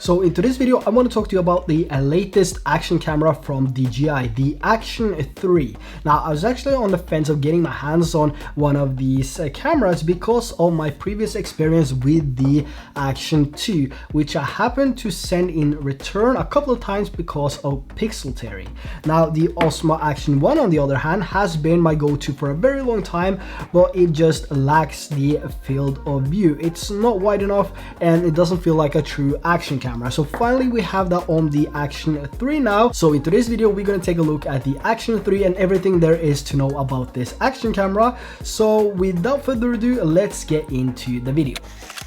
So in today's video, I want to talk to you about the latest action camera from DJI, the Action 3. Now, I was actually on the fence of getting my hands on one of these cameras because of my previous experience with the Action 2, which I happened to send in return a couple of times because of pixel tearing. Now, the Osmo Action 1, on the other hand, has been my go-to for a very long time, but it just lacks the field of view. It's not wide enough and it doesn't feel like a true action camera. So finally we have that on the Action 3 now. So in today's video we're going to take a look at the Action 3 and everything there is to know about this action camera. So without further ado, let's get into the video.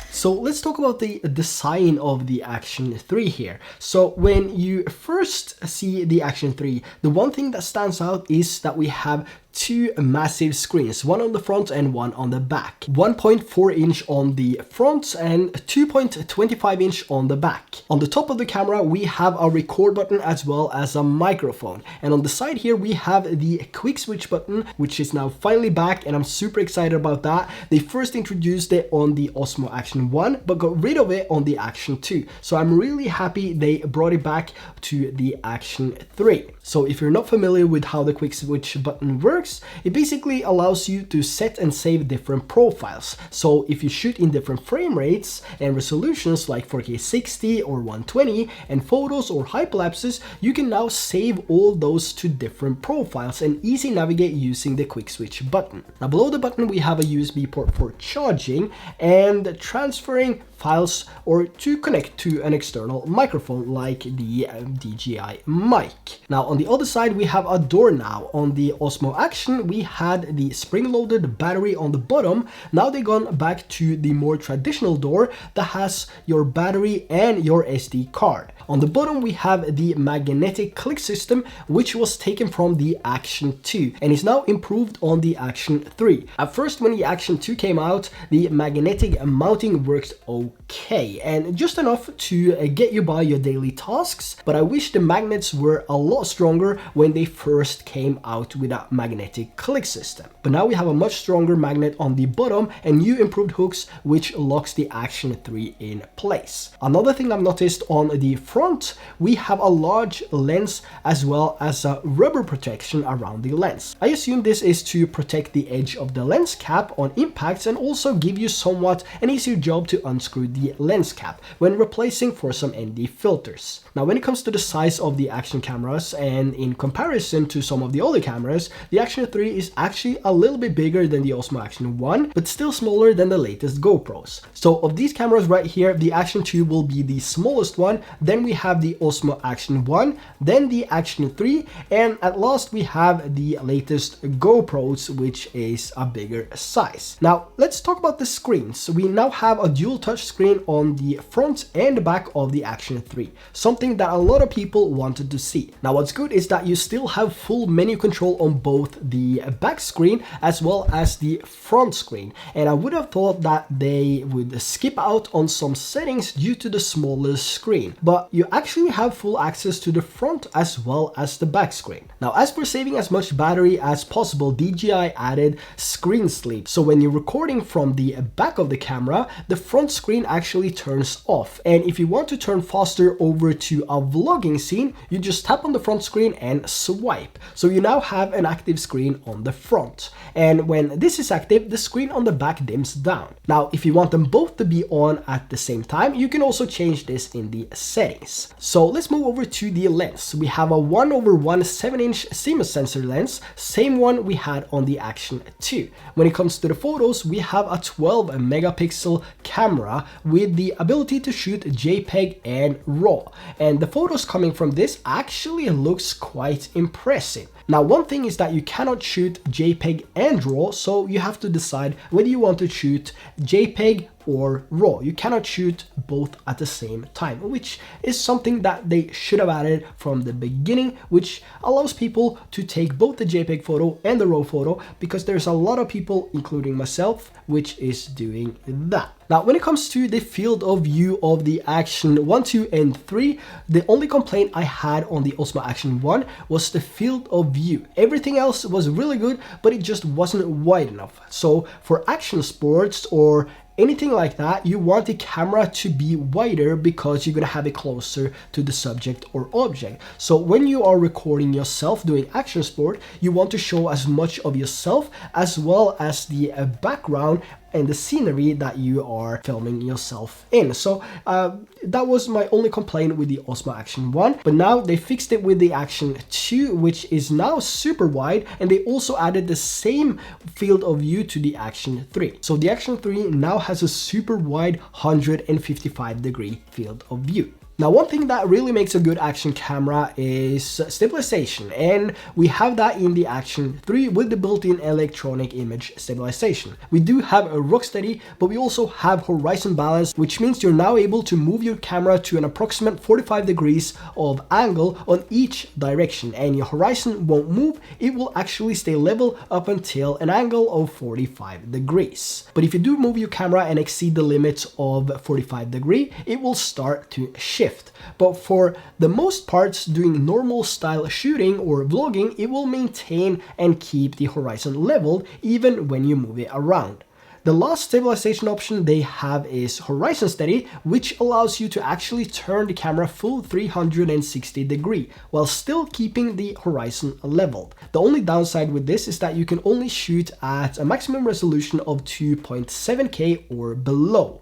So let's talk about the design of the Action 3 here. So when you first see the Action 3, the one thing that stands out is that we have two massive screens, one on the front and one on the back. 1.4 inch on the front and 2.25 inch on the back. On the top of the camera we have a record button as well as a microphone, and on the side here we have the quick switch button, which is now finally back, and I'm super excited about that. They first introduced it on the Osmo Action 1 but got rid of it on the Action 2, so I'm really happy they brought it back to the Action 3. So if you're not familiar with how the quick switch button works, it basically allows you to set and save different profiles. So if you shoot in different frame rates and resolutions like 4K 60 or 120 and photos or hyperlapses, you can now save all those to different profiles and easy navigate using the quick switch button. Now below the button we have a USB port for charging and transferring files or to connect to an external microphone like the DJI mic. Now on the other side we have a door now. On the Osmo Action we had the spring-loaded battery on the bottom. Now they've gone back to the more traditional door that has your battery and your SD card. On the bottom we have the magnetic click system, which was taken from the Action 2 and is now improved on the Action 3. At first, when the Action 2 came out, the magnetic mounting worked okay and just enough to get you by your daily tasks, but I wish the magnets were a lot stronger when they first came out with a magnetic click system. But now we have a much stronger magnet on the bottom and new improved hooks which locks the Action 3 in place. Another thing I've noticed on the front, we have a large lens as well as a rubber protection around the lens. I assume this is to protect the edge of the lens cap on impacts and also give you somewhat an easier job to unscrew the lens cap when replacing for some ND filters. Now when it comes to the size of the action cameras and in comparison to some of the other cameras, the Action 3 is actually a little bit bigger than the Osmo Action 1 but still smaller than the latest GoPros. So of these cameras right here, the Action 2 will be the smallest one, then we have the Osmo Action 1, then the Action 3, and at last we have the latest GoPros, which is a bigger size. Now let's talk about the screens. We now have a dual touch screen on the front and back of the Action 3, something that a lot of people wanted to see. Now what's good is that you still have full menu control on both the back screen as well as the front screen, and I would have thought that they would skip out on some settings due to the smaller screen, but you actually have full access to the front as well as the back screen. Now as for saving as much battery as possible, DJI added screen sleep. So when you're recording from the back of the camera, the front screen actually turns off, and if you want to turn faster over to a vlogging scene, you just tap on the front screen and swipe. So you now have an active screen on the front, and when this is active, the screen on the back dims down. Now if you want them both to be on at the same time, you can also change this in the settings. So let's move over to the lens. We have a 1/1 7-inch CMOS sensor lens, same one we had on the Action 2. When it comes to the photos, we have a 12 megapixel camera with the ability to shoot JPEG and RAW, and the photos coming from this actually looks quite impressive. Now one thing is that you cannot shoot JPEG and RAW, so you have to decide whether you want to shoot JPEG or RAW. You cannot shoot both at the same time, which is something that they should have added from the beginning, which allows people to take both the JPEG photo and the RAW photo, because there's a lot of people, including myself, which is doing that. Now, when it comes to the field of view of the Action 1, 2, and 3, the only complaint I had on the Osmo Action 1 was the field of view. Everything else was really good, but it just wasn't wide enough. So for action sports or anything like that, you want the camera to be wider because you're going to have it closer to the subject or object. So when you are recording yourself doing action sport, you want to show as much of yourself as well as the background and the scenery that you are filming yourself in. So that was my only complaint with the Osmo Action 1, but now they fixed it with the Action 2, which is now super wide, and they also added the same field of view to the Action 3. So the Action 3 now has a super wide 155-degree field of view. Now, one thing that really makes a good action camera is stabilization, and we have that in the Action 3 with the built-in electronic image stabilization. We do have a rock steady, but we also have horizon balance, which means you're now able to move your camera to an approximate 45 degrees of angle on each direction, and your horizon won't move. It will actually stay level up until an angle of 45 degrees. But if you do move your camera and exceed the limits of 45 degrees, it will start to shift. But for the most parts, doing normal style shooting or vlogging, it will maintain and keep the horizon leveled even when you move it around. The last stabilization option they have is horizon steady, which allows you to actually turn the camera full 360 degree while still keeping the horizon leveled. The only downside with this is that you can only shoot at a maximum resolution of 2.7K or below.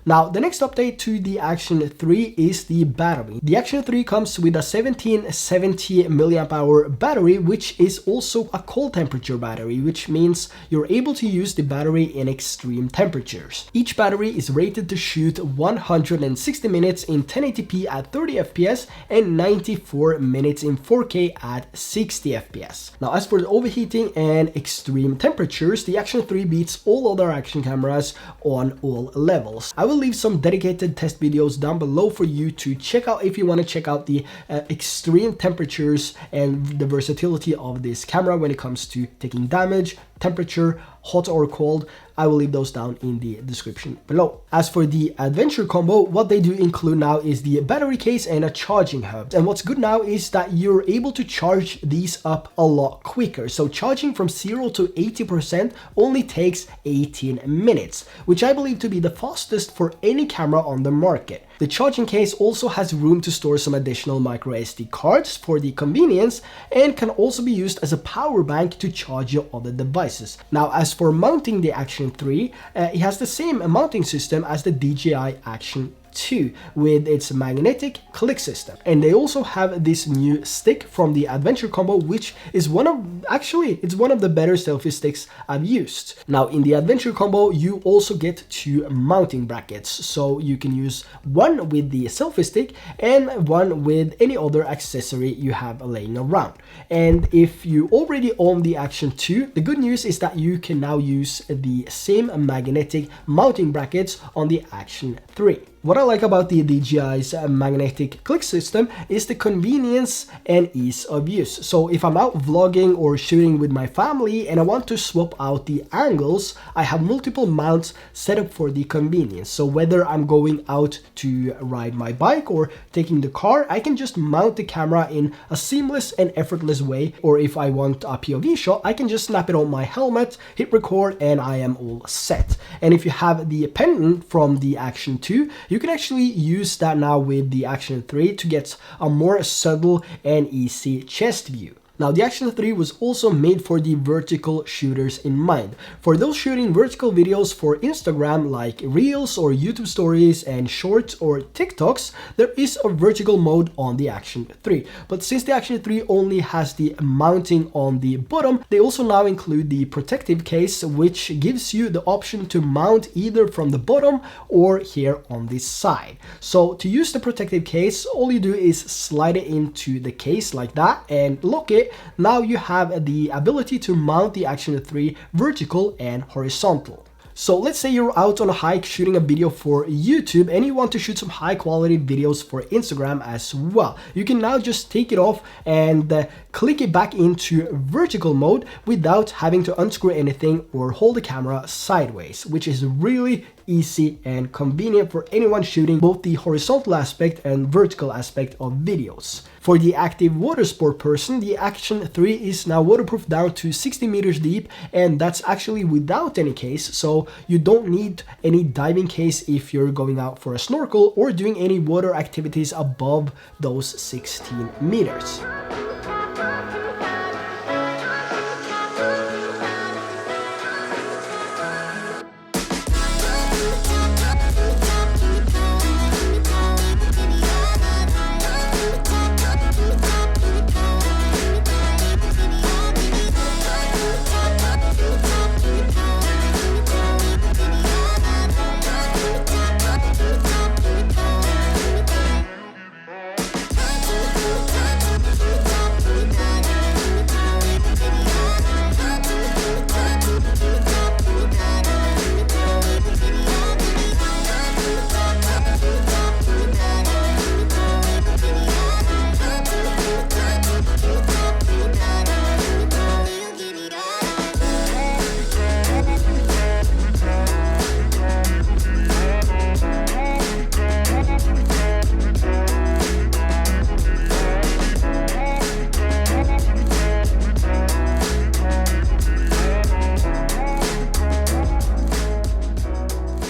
Now, the next update to the Action 3 is the battery. The Action 3 comes with a 1770 mAh battery, which is also a cold temperature battery, which means you're able to use the battery in extreme temperatures. Each battery is rated to shoot 160 minutes in 1080p at 30 FPS and 94 minutes in 4K at 60 FPS. Now, as for the overheating and extreme temperatures, the Action 3 beats all other action cameras on all levels. I will leave some dedicated test videos down below for you to check out if you want to check out the extreme temperatures and the versatility of this camera when it comes to taking damage, temperature, hot or cold. I will leave those down in the description below. As for the adventure combo, what they do include now is the battery case and a charging hub. And what's good now is that you're able to charge these up a lot quicker. So charging from 0 to 80% only takes 18 minutes, which I believe to be the fastest for any camera on the market. The charging case also has room to store some additional micro SD cards for the convenience and can also be used as a power bank to charge your other devices. Now, as for mounting the Action 3, it has the same mounting system as the DJI ACTION 2 with its magnetic click system, and they also have this new stick from the adventure combo, which is one of the better selfie sticks I've used. Now, in the adventure combo, you also get 2 mounting brackets, so you can use one with the selfie stick and one with any other accessory you have laying around. And if you already own the Action 2, the good news is that you can now use the same magnetic mounting brackets on the Action 3. What I like about the DJI's magnetic click system is the convenience and ease of use. So if I'm out vlogging or shooting with my family and I want to swap out the angles, I have multiple mounts set up for the convenience. So whether I'm going out to ride my bike or taking the car, I can just mount the camera in a seamless and effortless way. Or if I want a POV shot, I can just snap it on my helmet, hit record, and I am all set. And if you have the pendant from the Action 2, you can actually use that now with the Action 3 to get a more subtle and easy chest view. Now, the Action 3 was also made for the vertical shooters in mind. For those shooting vertical videos for Instagram like Reels or YouTube Stories and Shorts or TikToks, there is a vertical mode on the Action 3. But since the Action 3 only has the mounting on the bottom, they also now include the protective case, which gives you the option to mount either from the bottom or here on this side. So to use the protective case, all you do is slide it into the case like that and lock it. Now you have the ability to mount the Action 3 vertical and horizontal. So let's say you're out on a hike shooting a video for YouTube and you want to shoot some high quality videos for Instagram as well. You can now just take it off and click it back into vertical mode without having to unscrew anything or hold the camera sideways, which is really easy and convenient for anyone shooting both the horizontal aspect and vertical aspect of videos. For the active water sport person, the Action 3 is now waterproof down to 60 meters deep, and that's actually without any case, so you don't need any diving case if you're going out for a snorkel or doing any water activities above those 16 meters.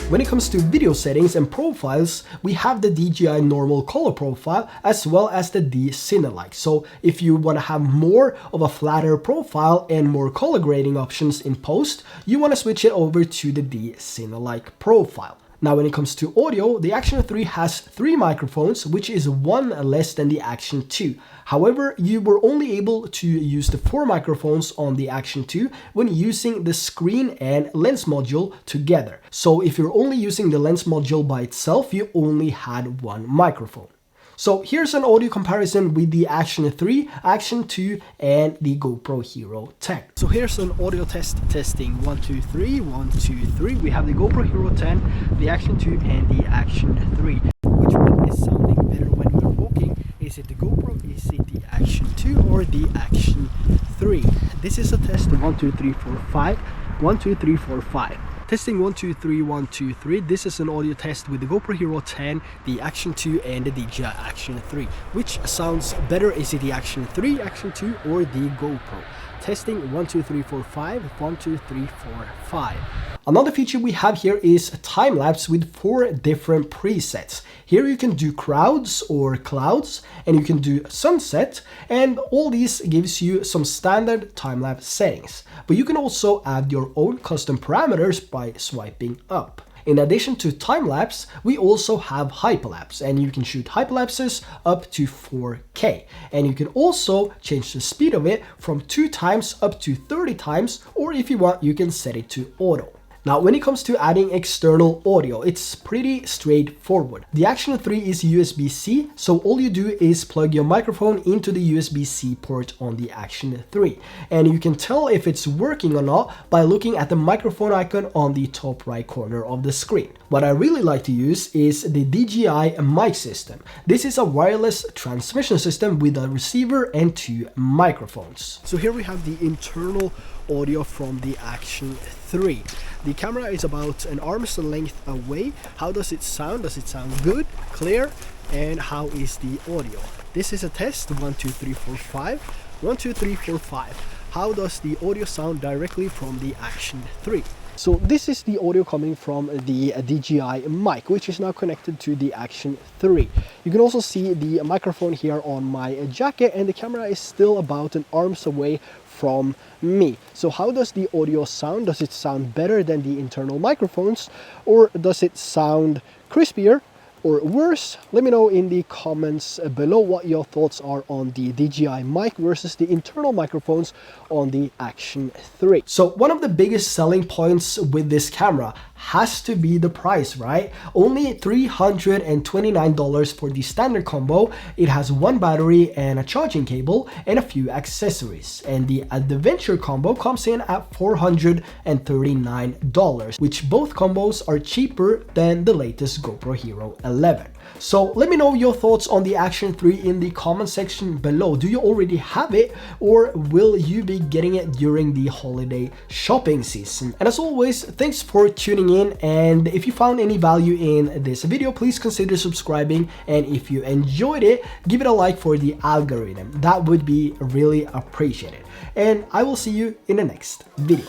When it comes to video settings and profiles, we have the DJI normal color profile as well as the Cine-like. So if you want to have more of a flatter profile and more color grading options in post, you want to switch it over to the Cine-like profile. Now when it comes to audio, the Action 3 has 3 microphones, which is 1 less than the Action 2. However, you were only able to use the 4 microphones on the Action 2 when using the screen and lens module together. So if you're only using the lens module by itself, you only had 1 microphone. So here's an audio comparison with the Action 3, Action 2 and the GoPro Hero 10. So here's an audio testing 1, 2, 3, 1, 2, 3. We have the GoPro Hero 10, the Action 2 and the Action 3. Which one is sounding better when we're walking? Is it the GoPro, is it the Action 2 or the Action 3? This is a test 1, 2, 3, 4, 5. 1, 2, 3, 4, 5. Testing 1, 2, 3, 1, 2, 3. This is an audio test with the GoPro Hero 10, the Action 2 and the DJI Action 3. Which sounds better? Is it the Action 3, Action 2 or the GoPro? Testing 1, 2, 3, 4, 5. 1, 2, 3, 4, 5. Another feature we have here is time-lapse with 4 different presets. Here you can do crowds or clouds, and you can do sunset, and all these gives you some standard time-lapse settings. But you can also add your own custom parameters by swiping up. In addition to time-lapse, we also have hyperlapse, and you can shoot hyperlapses up to 4K. And you can also change the speed of it from 2 times up to 30 times, or if you want, you can set it to auto. Now, when it comes to adding external audio, it's pretty straightforward. The Action 3 is USB-C, so all you do is plug your microphone into the USB-C port on the Action 3. And you can tell if it's working or not by looking at the microphone icon on the top right corner of the screen. What I really like to use is the DJI mic system. This is a wireless transmission system with a receiver and 2 microphones. So here we have the internal audio from the Action 3. The camera is about an arm's length away. How does it sound? Does it sound good, clear? And how is the audio? This is a test 1, 2, 3, 4, 5. 1, 2, 3, 4, 5. How does the audio sound directly from the Action 3? So this is the audio coming from the DJI mic, which is now connected to the Action 3. You can also see the microphone here on my jacket, and the camera is still about an arm's away from me. So how does the audio sound? Does it sound better than the internal microphones, or does it sound crispier or worse? Let me know in the comments below what your thoughts are on the DJI mic versus the internal microphones on the Action 3. So one of the biggest selling points with this camera has to be the price, right? Only $329 for the standard combo. It has 1 battery and a charging cable and a few accessories. And the adventure combo comes in at $439, which both combos are cheaper than the latest GoPro Hero 11. So let me know your thoughts on the Action 3 in the comment section below. Do you already have it, or will you be getting it during the holiday shopping season? And as always, thanks for tuning tuning in, and if you found any value in this video, please consider subscribing, and if you enjoyed it, give it a like for the algorithm. That would be really appreciated, and I will see you in the next video.